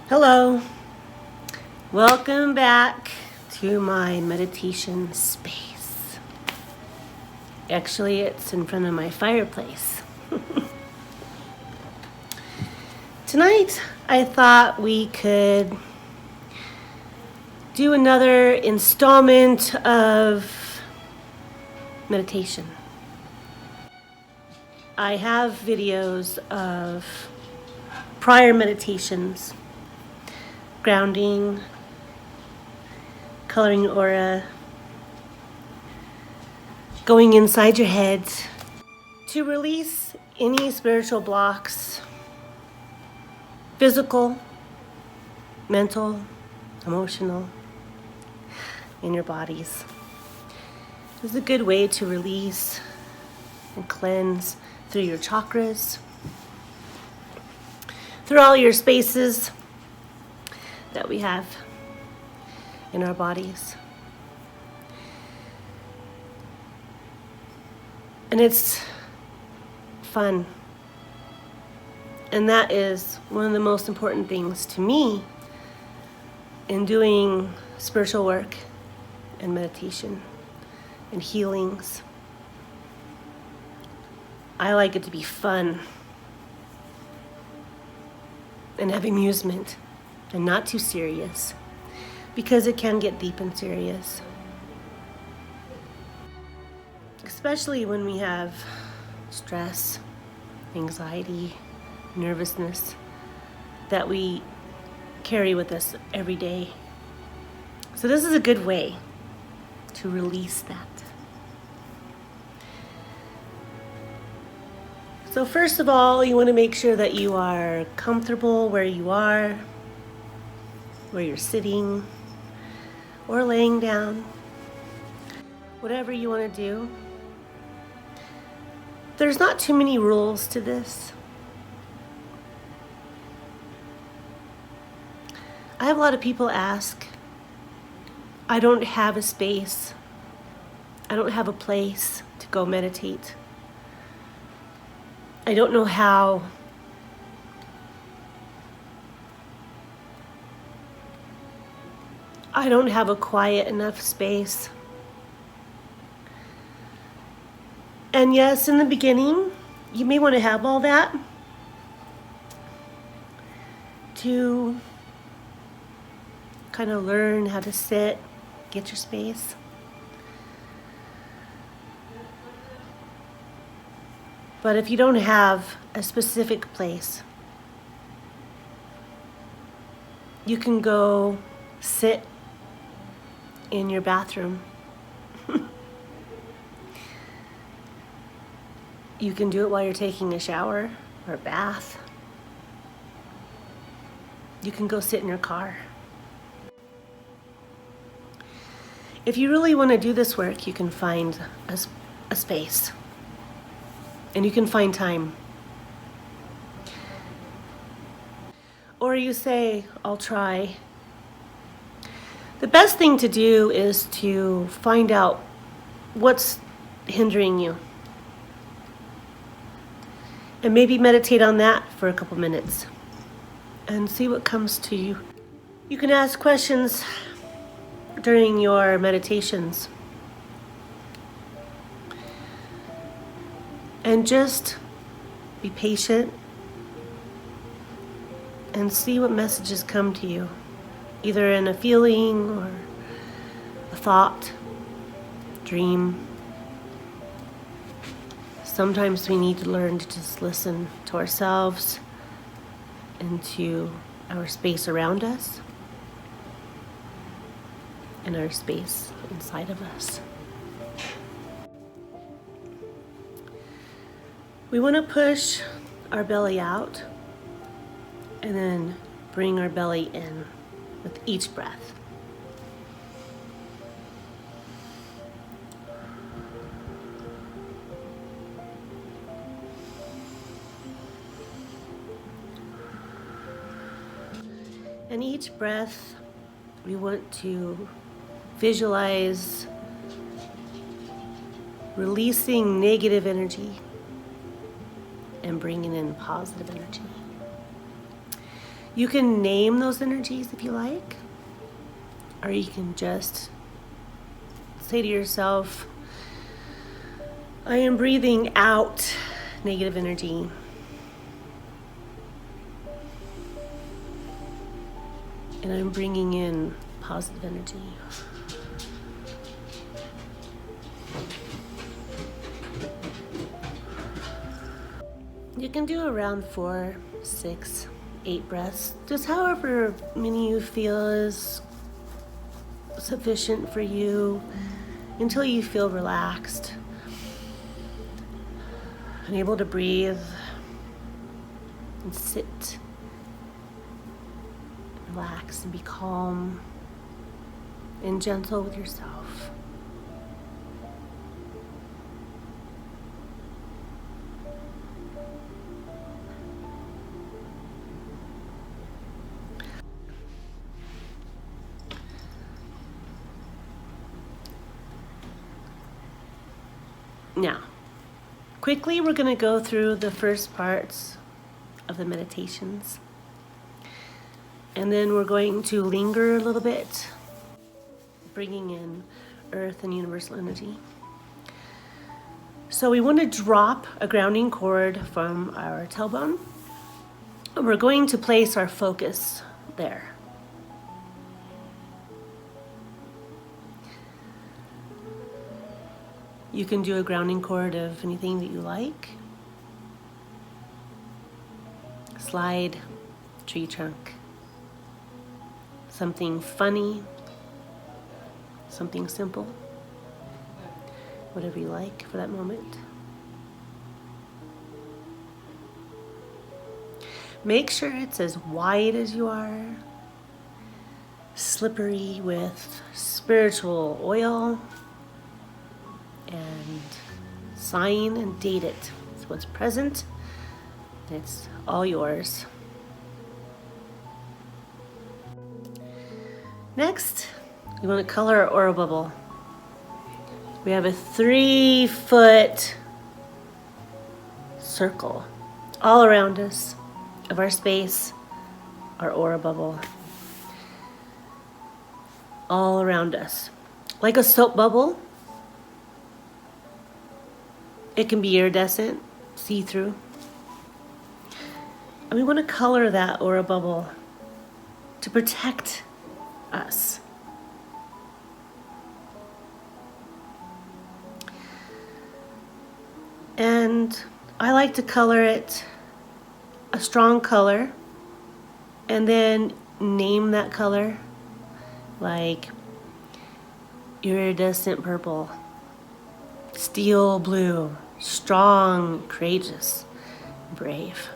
Hello, welcome back to my meditation space. Actually, it's in front of my fireplace. Tonight, I thought we could do another installment of meditation. I have videos of prior meditations, grounding, coloring aura, going inside your head to release any spiritual blocks, physical, mental, emotional, in your bodies. This is a good way to release and cleanse through your chakras, through all your spaces that we have in our bodies. And it's fun. And that is one of the most important things to me in doing spiritual work and meditation and healings. I like it to be fun and have amusement and not too serious, because it can get deep and serious. Especially when we have stress, anxiety, nervousness that we carry with us every day. So this is a good way to release that. So first of all, you want to make sure that you are comfortable where you are, where you're sitting or laying down, whatever you want to do. There's not too many rules to this. I have a lot of people ask, I don't have a space, I don't have a place to go meditate. I don't know how. I don't have a quiet enough space. And yes, in the beginning, you may want to have all that to kind of learn how to sit, get your space. But if you don't have a specific place, you can go sit in your bathroom. You can do it while you're taking a shower or a bath. You can go sit in your car. If you really want to do this work, you can find a space. And you can find time. Or you say, I'll try. The best thing to do is to find out what's hindering you. And maybe meditate on that for a couple minutes and see what comes to you. You can ask questions during your meditations. And just be patient and see what messages come to you, either in a feeling or a thought, dream. Sometimes we need to learn to just listen to ourselves and to our space around us and our space inside of us. We want to push our belly out and then bring our belly in with each breath. And each breath, we want to visualize releasing negative energy and bringing in positive energy. You can name those energies if you like, or you can just say to yourself, I am breathing out negative energy. And I'm bringing in positive energy. You can do around 4, 6, 8 breaths, just however many you feel is sufficient for you until you feel relaxed and able to breathe and sit, relax and be calm and gentle with yourself. Now, quickly we're going to go through the first parts of the meditations. And then we're going to linger a little bit, bringing in earth and universal energy. So we want to drop a grounding cord from our tailbone. And we're going to place our focus there. You can do a grounding cord of anything that you like. Slide, tree trunk, something funny, something simple, whatever you like for that moment. Make sure it's as wide as you are, slippery with spiritual oil, and sign and date it. It's what's present. It's all yours. Next, we want to color our aura bubble. We have a 3-foot circle all around us of our space, our aura bubble. All around us. Like a soap bubble. It can be iridescent, see-through. And we want to color that aura bubble to protect us. And I like to color it a strong color and then name that color, like iridescent purple, steel blue, strong, courageous, brave.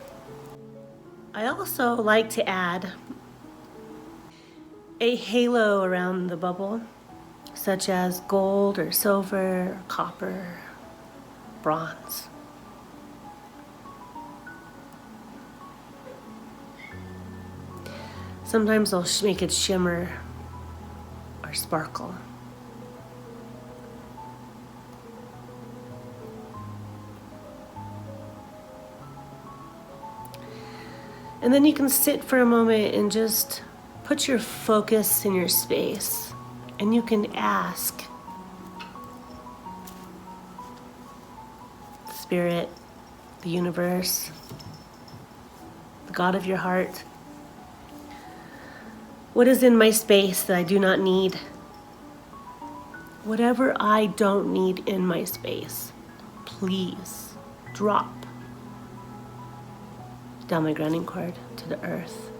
I also like to add a halo around the bubble, such as gold or silver, copper, bronze. Sometimes I'll make it shimmer or sparkle. And then you can sit for a moment and just put your focus in your space. And you can ask Spirit, the universe, the God of your heart, what is in my space that I do not need? Whatever I don't need in my space, please drop down my grounding cord to the earth.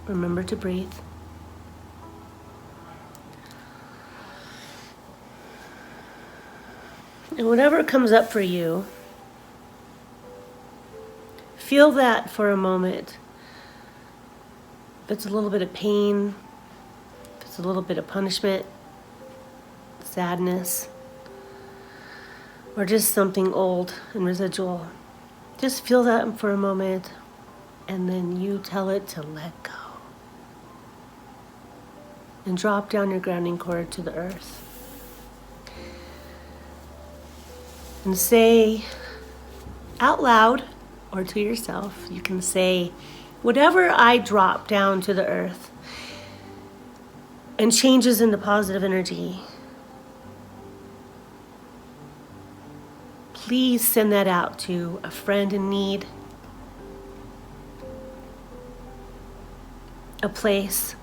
Remember to breathe. And whatever comes up for you, feel that for a moment. If it's a little bit of pain, if it's a little bit of punishment, sadness, or just something old and residual, just feel that for a moment, and then you tell it to let go. And drop down your grounding cord to the earth. And say out loud or to yourself, you can say, whatever I drop down to the earth and changes into positive energy, please send that out to a friend in need, a place,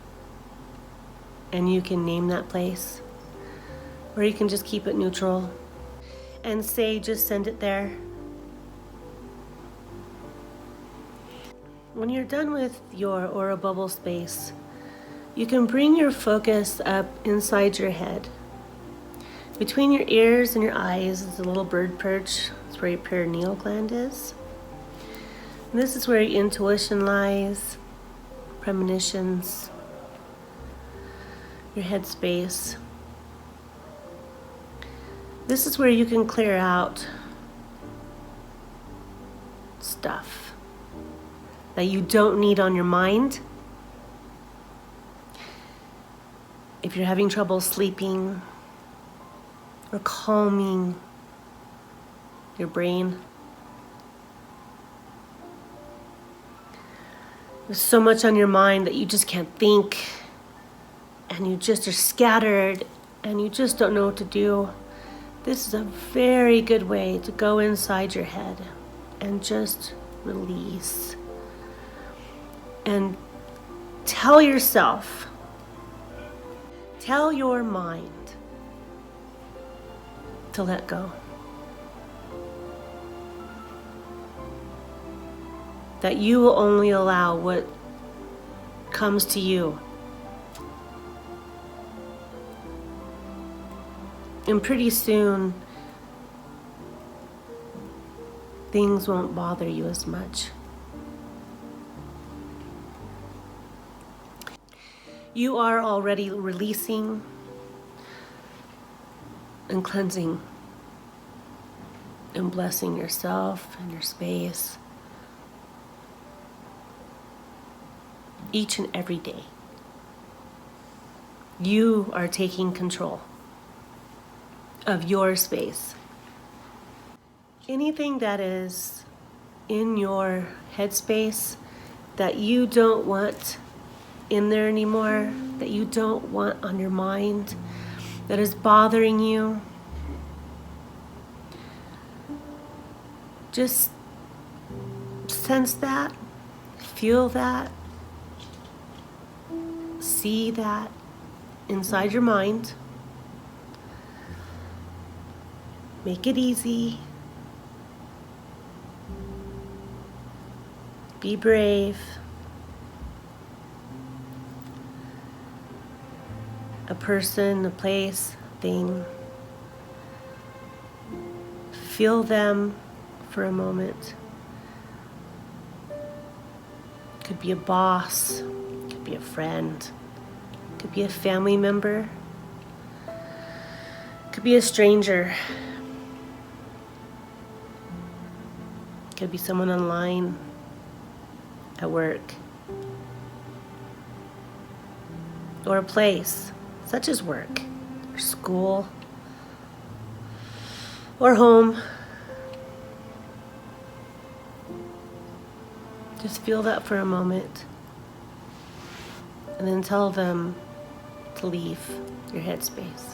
and you can name that place, or you can just keep it neutral and say, just send it there. When you're done with your aura bubble space, you can bring your focus up inside your head. Between your ears and your eyes is a little bird perch. It's where your pineal gland is. And this is where your intuition lies, premonitions, your headspace. This is where you can clear out stuff that you don't need on your mind. If you're having trouble sleeping or calming your brain, there's so much on your mind that you just can't think, and you just are scattered and you just don't know what to do. This is a very good way to go inside your head and just release and tell yourself, tell your mind to let go. That you will only allow what comes to you. And pretty soon, things won't bother you as much. You are already releasing and cleansing and blessing yourself and your space each and every day. You are taking control of your space. Anything that is in your headspace that you don't want in there anymore, that you don't want on your mind, that is bothering you, just sense that, feel that, see that inside your mind. Make it easy. Be brave. A person, a place, thing. Feel them for a moment. Could be a boss, could be a friend, could be a family member, could be a stranger, could be someone online, at work, or a place such as work, or school, or home. Just feel that for a moment, and then tell them to leave your headspace.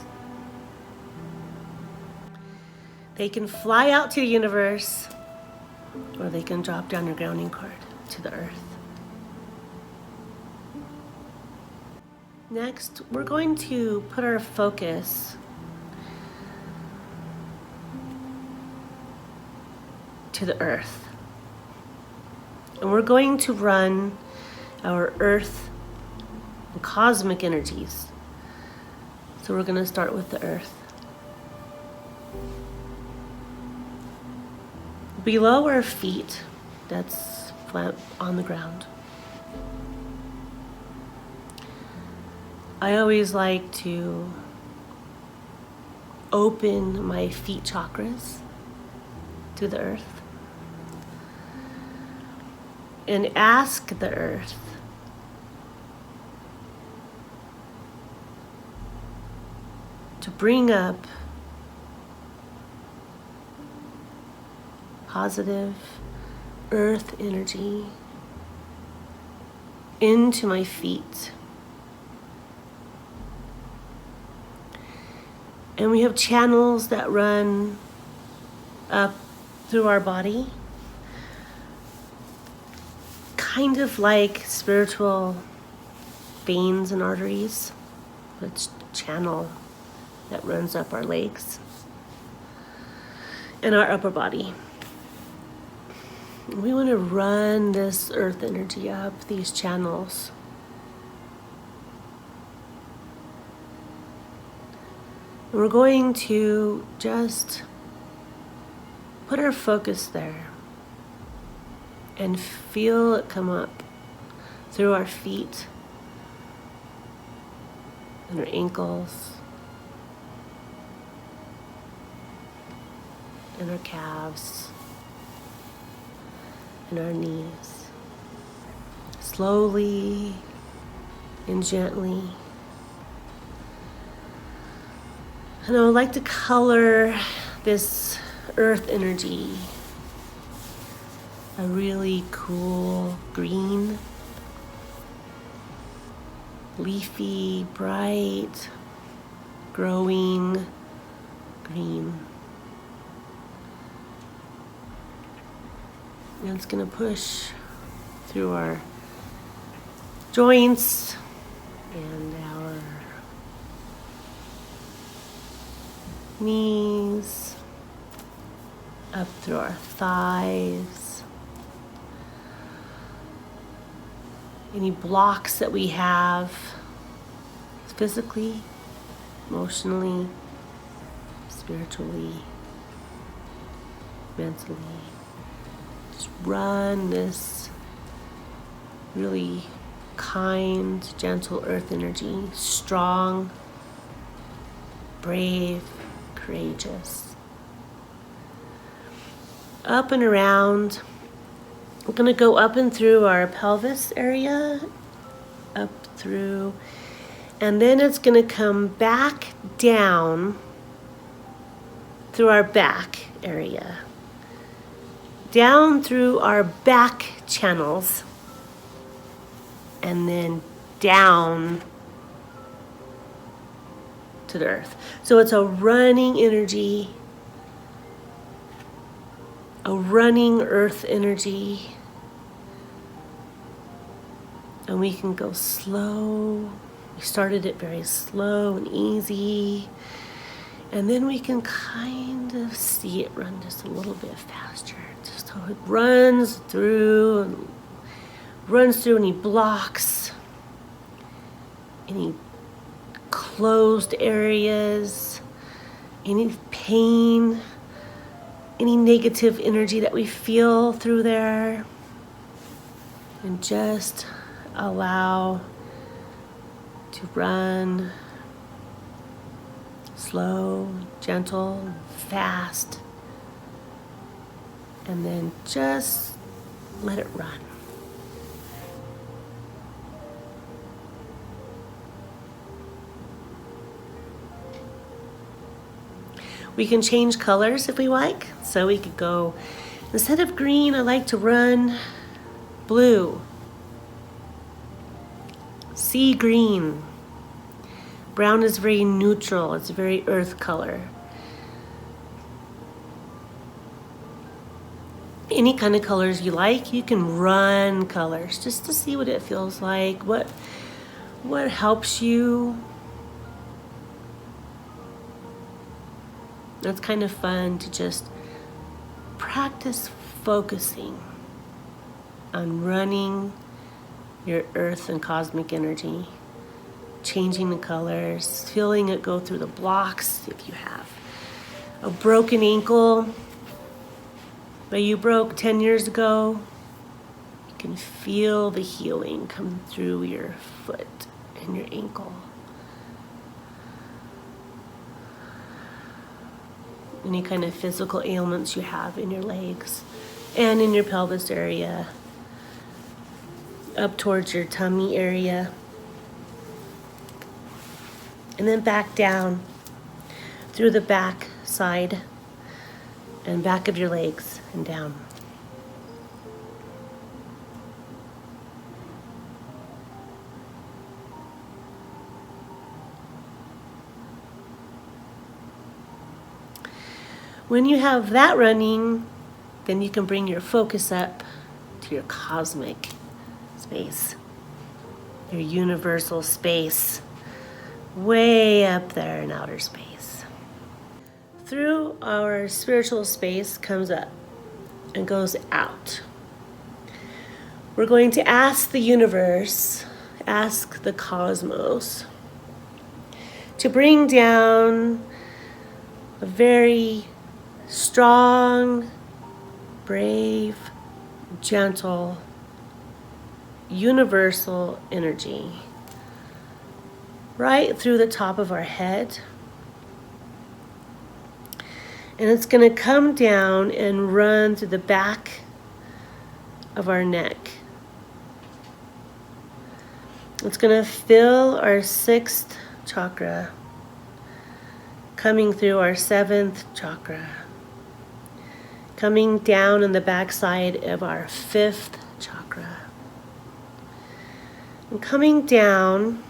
They can fly out to the universe, or they can drop down your grounding cord to the earth. Next, we're going to put our focus to the earth. And we're going to run our earth and cosmic energies. So we're going to start with the earth. Below our feet, that's flat on the ground, I always like to open my feet chakras to the earth and ask the earth to bring up positive earth energy into my feet. And we have channels that run up through our body, kind of like spiritual veins and arteries. It's a channel that runs up our legs and our upper body. We want to run this earth energy up these channels. We're going to just put our focus there and feel it come up through our feet and our ankles and our calves and our knees. Slowly and gently. And I would like to color this earth energy a really cool green, leafy, bright, growing green. And it's going to push through our joints and our knees, up through our thighs. Any blocks that we have physically, emotionally, spiritually, mentally. Just run this really kind, gentle earth energy, strong, brave, courageous. Up and around. We're going to go up and through our pelvis area, up through, and then it's going to come back down through our back area, down through our back channels, and then down to the earth. So it's a running energy, a running earth energy. And we can go slow. We started it very slow and easy. And then we can kind of see it run just a little bit faster. Just so it runs through any blocks, any closed areas, any pain, any negative energy that we feel through there. And just allow to run slow, gentle, fast, and then just let it run. We can change colors if we like. So we could go, instead of green, I like to run blue. Sea green. Brown is very neutral. It's a very earth color. Any kind of colors you like, you can run colors just to see what it feels like, what helps you. It's kind of fun to just practice focusing on running your earth and cosmic energy, changing the colors, feeling it go through the blocks. If you have a broken ankle that you broke 10 years ago, you can feel the healing come through your foot and your ankle. Any kind of physical ailments you have in your legs and in your pelvis area, up towards your tummy area, and then back down through the back side and back of your legs and down. When you have that running, then you can bring your focus up to your cosmic space, your universal space, way up there in outer space. Through our spiritual space comes up and goes out. We're going to ask the universe, ask the cosmos, to bring down a very strong, brave, gentle, universal energy right through the top of our head. And it's going to come down and run through the back of our neck. It's going to fill our 6th chakra, coming through our 7th chakra, coming down in the backside of our 5th chakra, and coming down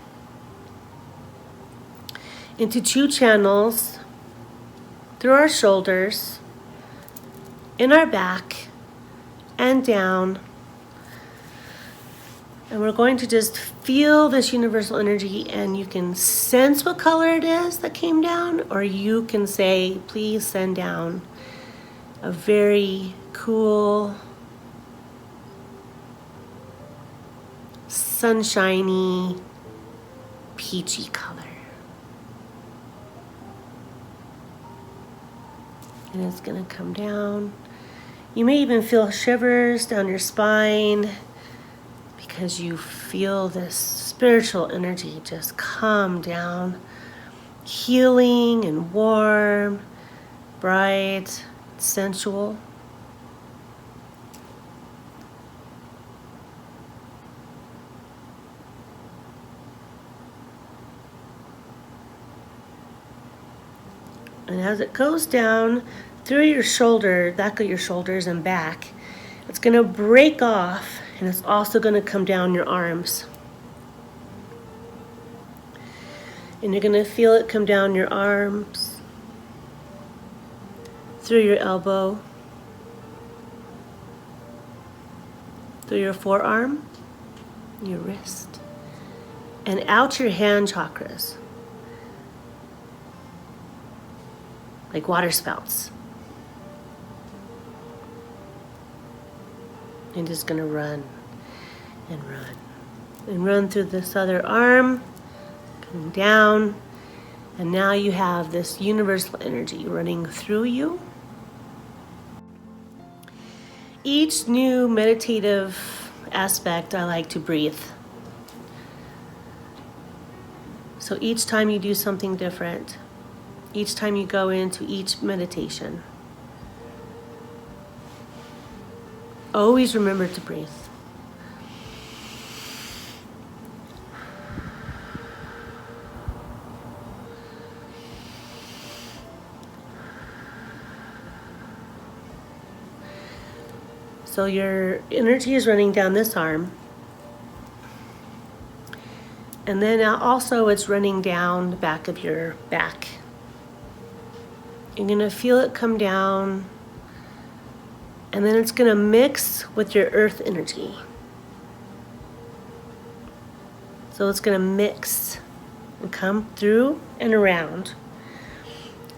into 2 channels through our shoulders, in our back, and down. And we're going to just feel this universal energy, and you can sense what color it is that came down, or you can say, please send down a very cool, sunshiny, peachy color. And it's going to come down. You may even feel shivers down your spine because you feel this spiritual energy just come down, healing and warm, bright, sensual. And as it goes down through your shoulder, back of your shoulders and back, it's going to break off, and it's also going to come down your arms. And you're going to feel it come down your arms, through your elbow, through your forearm, your wrist, and out your hand chakras, like water spouts. And just going to run and run and run through this other arm, coming down. And now you have this universal energy running through you. Each new meditative aspect, I like to breathe. So each time you do something different, each time you go into each meditation, always remember to breathe. So your energy is running down this arm. And then also it's running down the back of your back. You're going to feel it come down. And then it's going to mix with your earth energy. So it's going to mix and come through and around.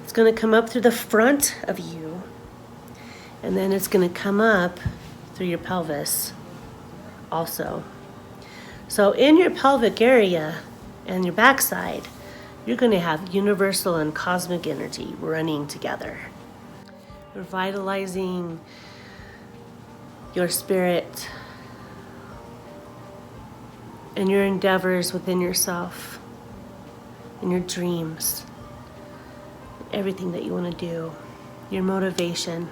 It's going to come up through the front of you. And then it's going to come up through your pelvis also. So in your pelvic area and your backside, you're going to have universal and cosmic energy running together. Revitalizing your spirit and your endeavors within yourself and your dreams, everything that you want to do, your motivation.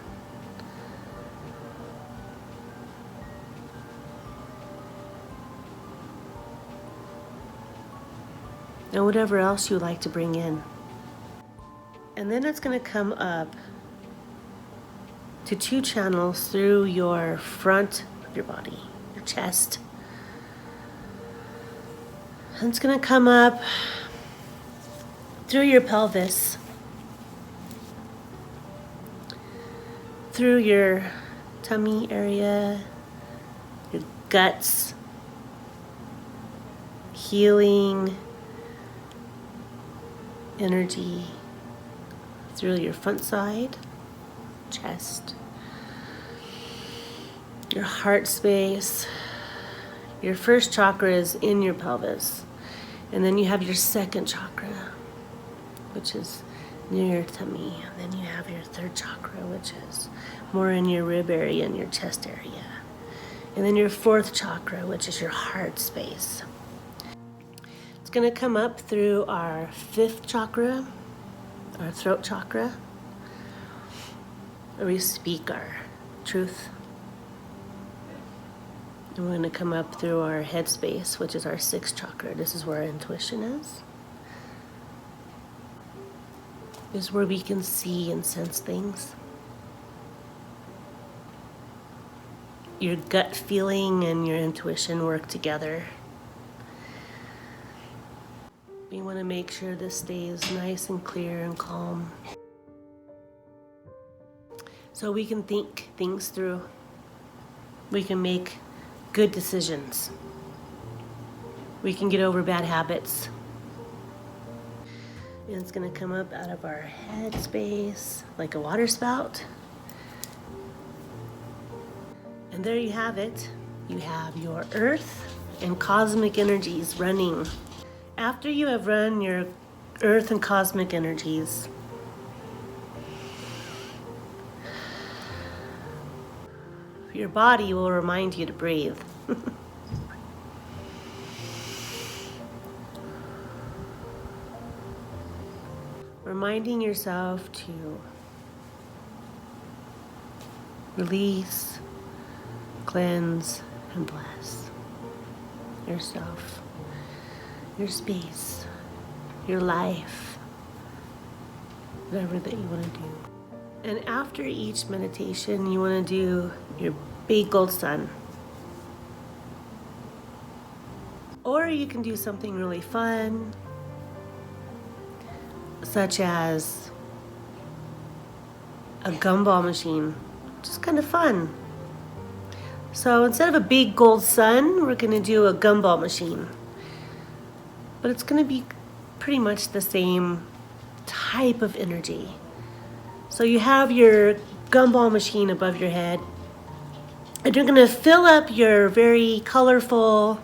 And whatever else you like to bring in. And then it's going to come up to 2 channels through your front of your body, your chest. And it's going to come up through your pelvis, through your tummy area, your guts, healing energy through your front side, chest, your heart space. Your first chakra is in your pelvis, and then you have your second chakra, which is near your tummy, and then you have your third chakra, which is more in your rib area and your chest area, and then your fourth chakra, which is your heart space. It's going to come up through our fifth chakra, our throat chakra, where we speak our truth. And we're going to come up through our headspace, which is our sixth chakra. This is where our intuition is. This is where we can see and sense things. Your gut feeling and your intuition work together. We want to make sure this stays nice and clear and calm, so we can think things through. We can make good decisions. We can get over bad habits. And it's going to come up out of our head space like a water spout. And there you have it. You have your earth and cosmic energies running. After you have run your earth and cosmic energies, your body will remind you to breathe. Reminding yourself to release, cleanse, and bless yourself, your space, your life, whatever that you want to do. And after each meditation, you want to do your big gold sun. Or you can do something really fun, such as a gumball machine. Just kind of fun. So instead of a big gold sun, we're going to do a gumball machine. But it's going to be pretty much the same type of energy. So you have your gumball machine above your head, and you're going to fill up your very colorful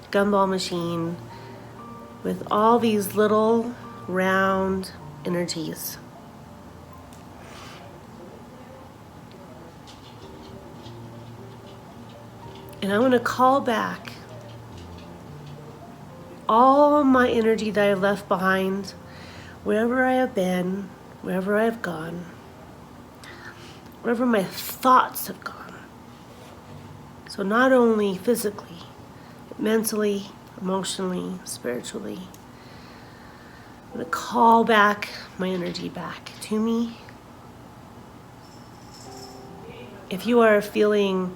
gumball machine with all these little round energies. And I want to call back all my energy that I left behind, wherever I have been, wherever I have gone, wherever my thoughts have gone. So not only physically, but mentally, emotionally, spiritually. I'm going to call back my energy back to me. If you are feeling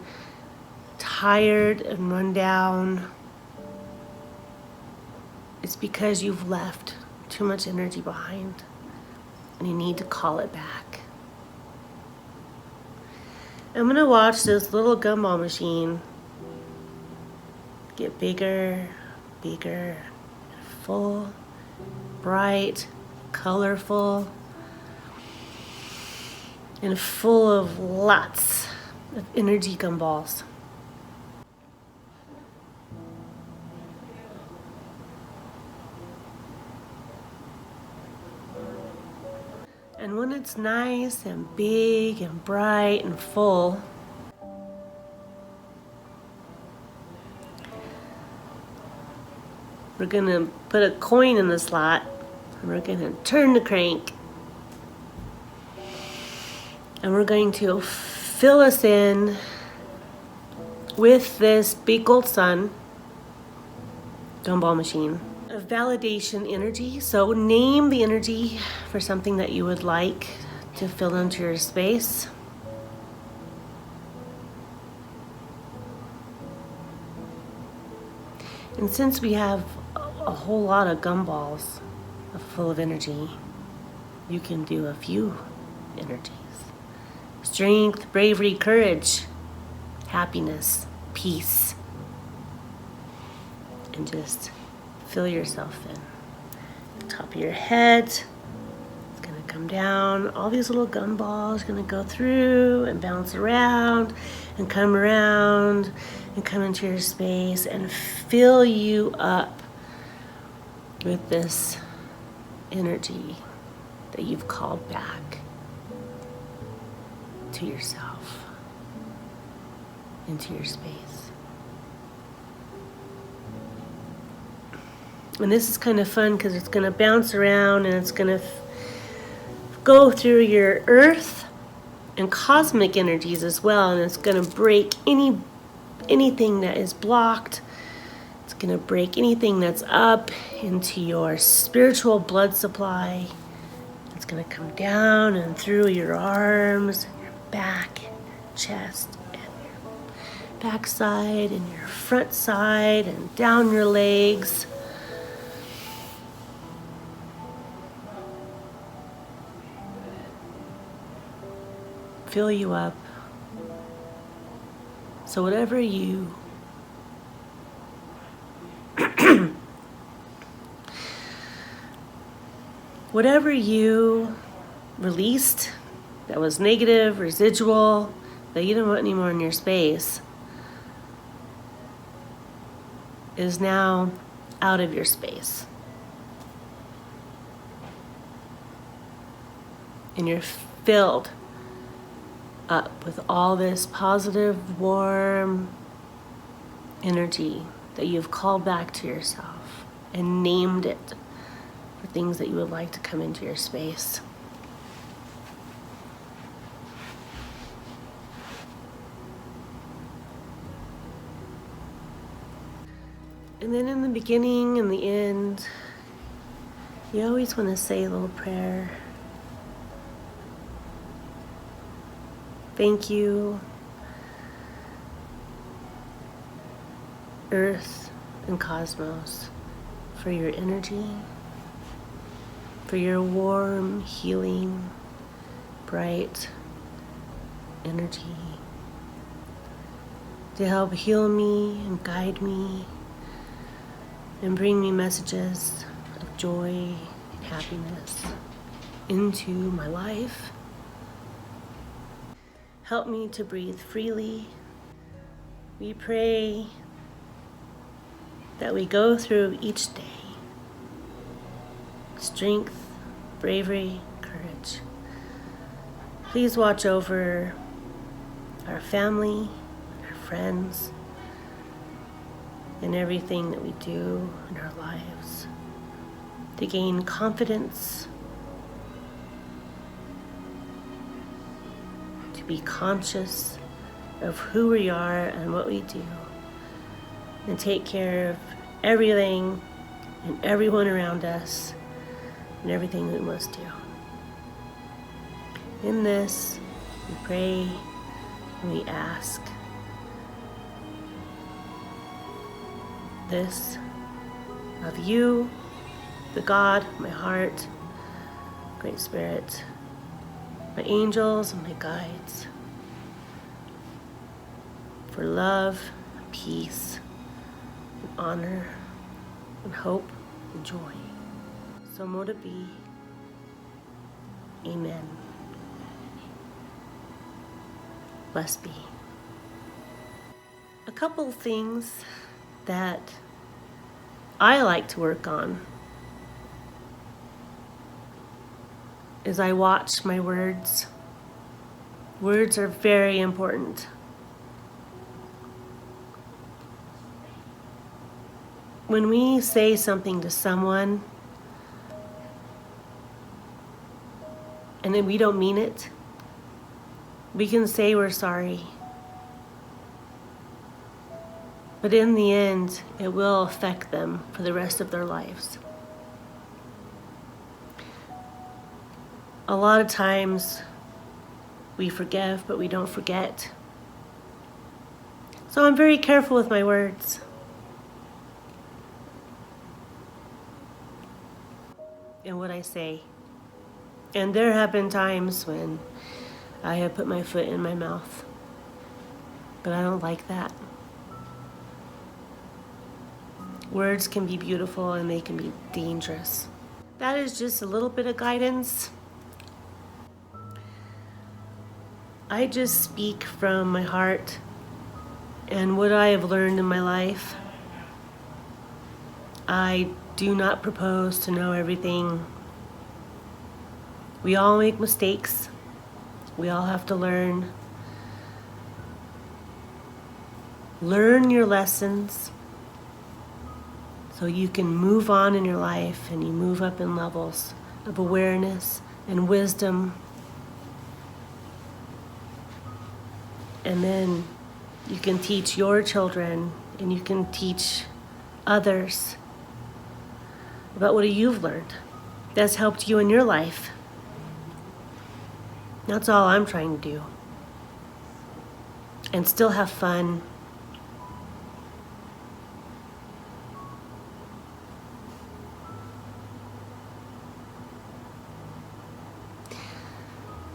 tired and run down, it's because you've left too much energy behind and you need to call it back. I'm going to watch this little gumball machine get bigger, bigger, full, bright, colorful, and full of lots of energy gumballs. And when it's nice and big and bright and full, we're going to put a coin in the slot, and we're going to turn the crank, and we're going to fill us in with this big gold sun gumball machine of validation energy. So name the energy for something that you would like to fill into your space. And since we have a whole lot of gumballs full of energy, you can do a few energies. Strength, bravery, courage, happiness, peace. And just feel yourself in. The top of your head, it's gonna come down. All these little gumballs are gonna go through and bounce around and come around and come into your space and fill you up with this energy that you've called back to yourself, into your space. And this is kind of fun because it's going to bounce around and it's going to go through your earth and cosmic energies as well, and it's going to break anything that is blocked. It's going to break anything that's up into your spiritual blood supply. It's going to come down and through your arms, and your back, chest, and your back side, and your front side, and down your legs. Fill you up. So whatever you whatever you released that was negative, residual, that you don't want anymore in your space, is now out of your space. And you're filled up with all this positive, warm energy that you've called back to yourself and named it for things that you would like to come into your space. And then in the beginning and the end, you always want to say a little prayer. Thank you, Earth and Cosmos, for your energy, for your warm, healing, bright energy to help heal me and guide me and bring me messages of joy and happiness into my life. Help me to breathe freely. We pray that we go through each day. Strength, bravery, courage. Please watch over our family, our friends, and everything that we do in our lives to gain confidence, to be conscious of who we are and what we do, and take care of everything and everyone around us and everything we must do. In this, we pray and we ask this of you, the God, my heart, Great Spirit, my angels and my guides, for love, peace, and honor, and hope, and joy. So mote it be. Amen. Blessed be. A couple things that I like to work on is I watch my words. Words are very important. When we say something to someone and then we don't mean it, we can say we're sorry. But in the end, it will affect them for the rest of their lives. A lot of times we forgive, but we don't forget. So I'm very careful with my words. in what I say. And there have been times when I have put my foot in my mouth, but I don't like that. Words can be beautiful and they can be dangerous. That is just a little bit of guidance. I just speak from my heart and what I have learned in my life. I do not propose to know everything. We all make mistakes. We all have to learn. Learn your lessons so you can move on in your life and you move up in levels of awareness and wisdom. And then you can teach your children and you can teach others about what you've learned that's helped you in your life. That's all I'm trying to do. And still have fun.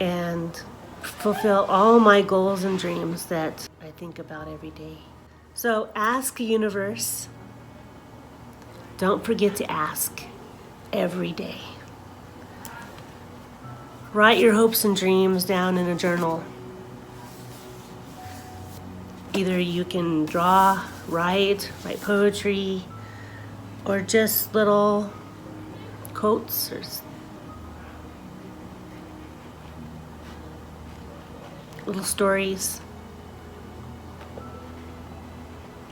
And fulfill all my goals and dreams that I think about every day. So ask universe. Don't forget to ask every day. Write your hopes and dreams down in a journal. Either you can draw, write poetry, or just little quotes or little stories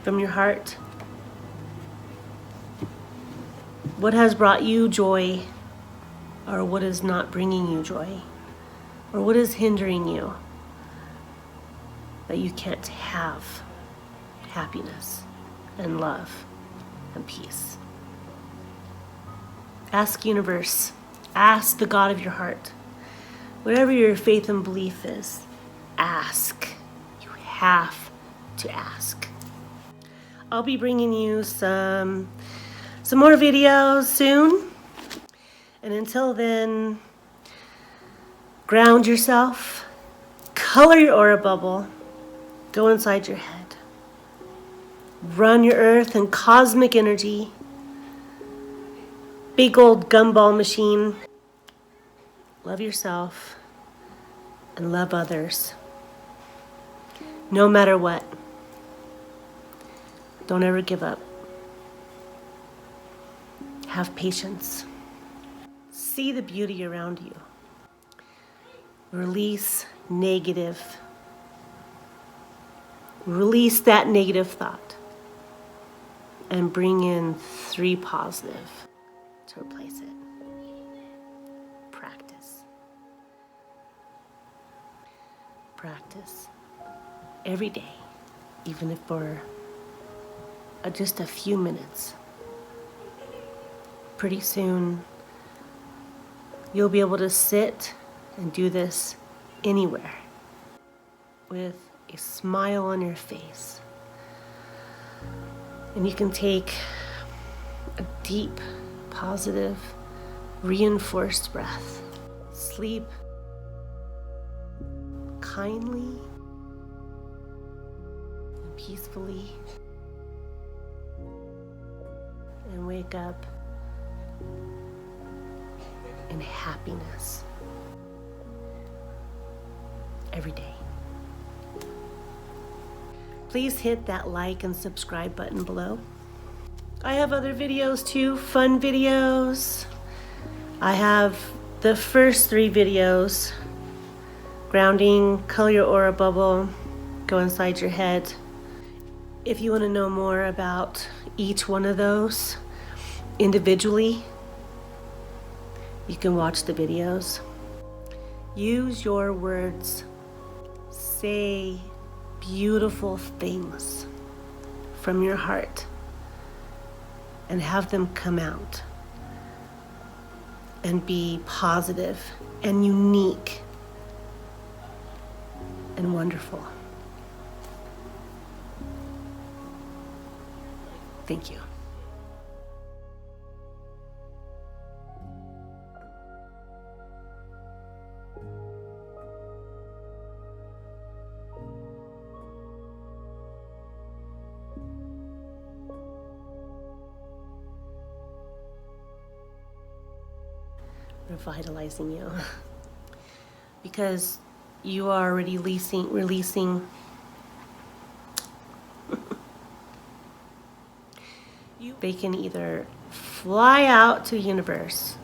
from your heart. What has brought you joy, or what is not bringing you joy, or what is hindering you that you can't have happiness and love and peace? Ask universe, ask the God of your heart. Whatever your faith and belief is, ask. You have to ask. I'll be bringing you some more videos soon. And until then, ground yourself, color your aura bubble, go inside your head, run your earth and cosmic energy, big old gumball machine. Love yourself and love others, no matter what. Don't ever give up. Have patience. See the beauty around you. Release negative. Release that negative thought and bring in 3 positive to replace it. Practice. Practice every day, even if for just a few minutes. Pretty soon, you'll be able to sit and do this anywhere with a smile on your face. And you can take a deep, positive, reinforced breath. Sleep kindly and peacefully. And wake up in happiness every day. Please hit that like and subscribe button below. I have other videos too, fun videos. I have the first 3 videos: grounding, color your aura bubble, go inside your head. If you want to know more about each one of those individually, you can watch the videos. Use your words. Say beautiful things from your heart and have them come out and be positive and unique and wonderful. Thank you. revitalizing you. Because you are already releasing they can either fly out to the universe